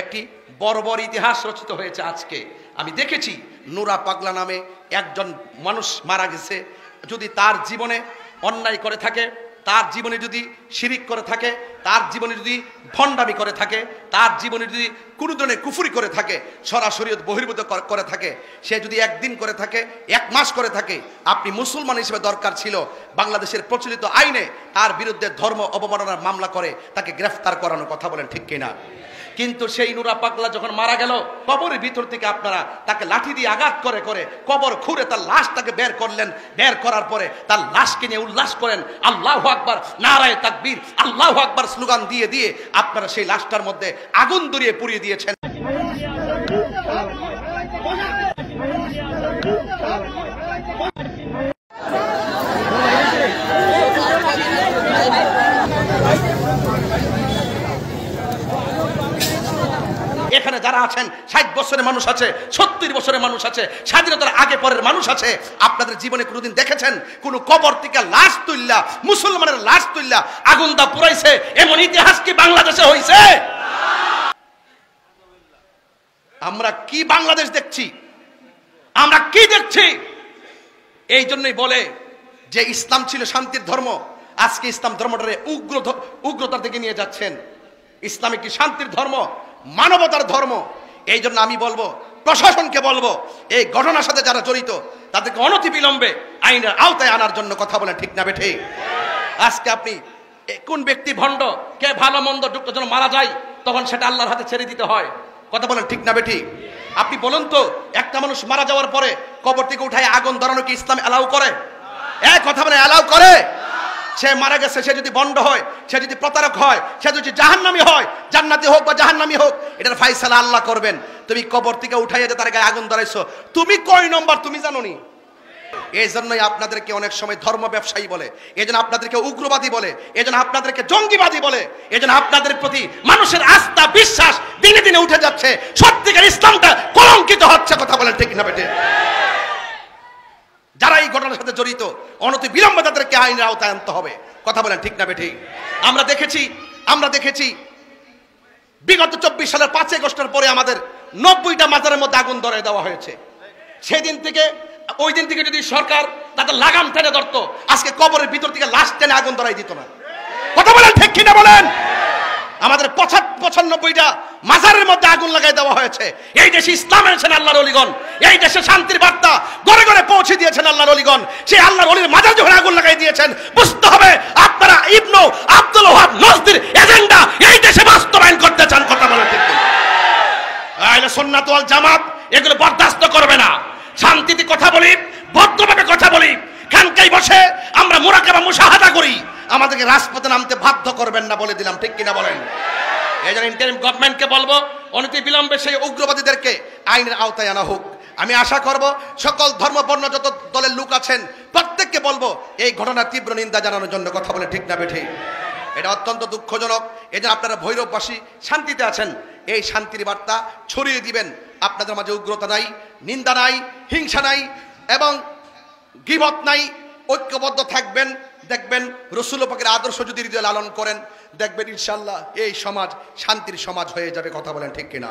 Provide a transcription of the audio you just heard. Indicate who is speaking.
Speaker 1: একটি বর্বর ইতিহাস রচিত হয়েছে। আজকে আমি দেখেছি নুরা পাগলা নামে একজন মানুষ মারা গেছে। যদি তার জীবনে অন্যায় করে থাকে, তার জীবনে যদি শিরিক করে থাকে, তার জীবনে যদি ভণ্ডামি করে থাকে, তার জীবনে যদি কোনো ধরনের কুফরি করে থাকে, সরাসরি বহির্ভূত করে থাকে, সে যদি একদিন করে থাকে, এক মাস করে থাকে, আপনি মুসলমান হিসেবে দরকার ছিল বাংলাদেশের প্রচলিত আইনে তার বিরুদ্ধে ধর্ম অবমাননার মামলা করে তাকে গ্রেফতার করানোর কথা বলেন, ঠিক কিনা? কিন্তু সেই নুরা পাগলা যখন মারা গেল, কবরের ভিতর থেকে আপনারা তাকে লাঠি দিয়ে আঘাত করে করে কবর খুঁড়ে তার লাশটাকে বের করলেন। বের করার পরে তার লাশকে নিয়ে উল্লাস করেন, আল্লাহু আকবার, নারায়ে তাকবীর, আল্লাহু আকবার স্লোগান দিয়ে দিয়ে আপনারা সেই লাশটার মধ্যে আগুন ধরিয়ে পুড়িয়ে দিয়েছেন। এখানে যারা আছেন 60 বছরের মানুষ আছে, 70 বছরের মানুষ আছে, স্বাধীনতার আগে পরের মানুষ আছে। আপনাদের জীবনে কোনোদিন দেখেছেন কোন কবর থেকে লাশ তুললা, মুসলমানের লাশ তুললা আগুন দা পুরাইছে? এমন ইতিহাস কি বাংলাদেশে হইছে? আমরা কি বাংলাদেশ দেখছি? আমরা কি দেখছি? এই জন্যই বলে যে ইসলাম ছিল শান্তির ধর্ম, আজকে ইসলাম ধর্মটারে উগ্রতার দিকে নিয়ে যাচ্ছেন। ইসলাম একটি শান্তির ধর্ম, মানবতার ধর্ম। এই জন্য আমি বলবো, প্রশাসনকে বলবো, এই ঘটনার সাথে যারা জড়িত তাদেরকে অনতিবিলম্বে আইনের আওতায় আনার জন্য কথা বলেন, ঠিক না বেঠিক? আজকে আপনি কোন ব্যক্তি ভণ্ড, কে ভালো মন্দ যখন মারা যায় তখন সেটা আল্লাহর হাতে ছেড়ে দিতে হয়, কথা বলেন, ঠিক না বেঠিক? আপনি বলুন তো, একটা মানুষ মারা যাওয়ার পরে কবর থেকে উঠায় আগুন ধরানো কি ইসলাম অ্যালাউ করে? কথা বলে অ্যালাউ করে? সে মারা গেছে, সে যদি বন্ড হয়, সে যদি প্রতারক হয়, সে যদি জাহান্নামী হয়, জান্নাতি হোক বা জাহান্নামী হোক, এটার ফায়সালা আল্লাহ করবেন। তুমি কবর থেকে উঠাইয়া যে তার গায়ে আগুন ধরাইছো, তুমি কয় নম্বর তুমি জানো নি? এই জন্যই আপনাদেরকে অনেক সময় ধর্ম ব্যবসায়ী বলে, এই জন্য আপনাদেরকে উগ্রবাদী বলে, এই জন্য আপনাদেরকে জঙ্গিবাদী বলে, এই জন্য আপনাদের প্রতি মানুষের আস্থা বিশ্বাস দিনে দিনে উঠে যাচ্ছে। সত্যিকার ইসলামটা কলঙ্কিত হচ্ছে, কথা বলেন, ঠিক না বেটে? যারা এই ঘটনার সাথে জড়িত অনতিবিলম্বে তাদেরকে আইনের আওতায় আনতে হবে, কথা বলেন, ঠিক না বেঠিক? আমরা দেখেছি বিগত 24 সালের 5 আগস্টের পরে আমাদের 90টা মাজারের মধ্যে আগুন ধরিয়ে দেওয়া হয়েছে। সেদিন থেকে ওই দিন থেকে যদি সরকার তাদের লাগাম টেনে ধরতো, আজকে কবরের ভিতর থেকে লাশ টেনে আগুন ধরাই দিত না, কথা বলেন, ঠিক কিনা বলেন? আমাদের 95টা মাজারের মধ্যে আগুন লাগাই দেওয়া হয়েছে। এই দেশে ইসলাম এনেছেন আল্লাহর ওলিগণ, এই দেশে শান্তির বার্তা ঘরে ঘরে পৌঁছে দিয়েছেন আল্লাহর ওলিগণ। সেই আল্লাহর ওলির মাজার যখন আগুন লাগাই দিয়েছেন, বুঝতে হবে আপনারা ইবনু আব্দুল ওয়াহাব নজদির এজেন্ডা এই দেশে বাস্তবায়ন করতে চান, কথা বলেন, ঠিক কিনা? আহলে সুন্নাত ওয়াল জামাত এগুলো বরদাস্ত করবে না। শান্তিতে কথা বলি, ভদ্রভাবে কথা বলি, খানকায় বসে আমরা মুরাকাবা মুশাহাদা করি, আমাদেরকে রাজপথে নামতে বাধ্য করবেন না, বলে দিলাম, ঠিক কিনা বলেন? এই জন্য ইন্টারিম গভর্নমেন্টকে বলবো, অনতিবিলম্বে সেই উগ্রবাদীদেরকে আইনের আওতায় আনা হোক। আমি আশা করব সকল ধর্মবর্ণ যত দলের লোক আছেন প্রত্যেককে বলবো এই ঘটনার তীব্র নিন্দা জানানোর জন্য, কথা বলে, ঠিক না বেঠিক? এটা অত্যন্ত দুঃখজনক। এই জন্য আপনারা ভৈরববাসী শান্তিতে আছেন, এই শান্তির বার্তা ছড়িয়ে দিবেন। আপনাদের মাঝে উগ্রতা নাই, নিন্দা নাই, হিংসা নাই এবং গীবত নাই, ঐক্যবদ্ধ থাকবেন। দেখবেন রাসূল পাকের আদর্শ যদি হৃদয়ে লালন করেন, দেখবেন ইনশাআল্লাহ এই সমাজ শান্তির সমাজ হয়ে যাবে, কথা বলেন, ঠিক কিনা?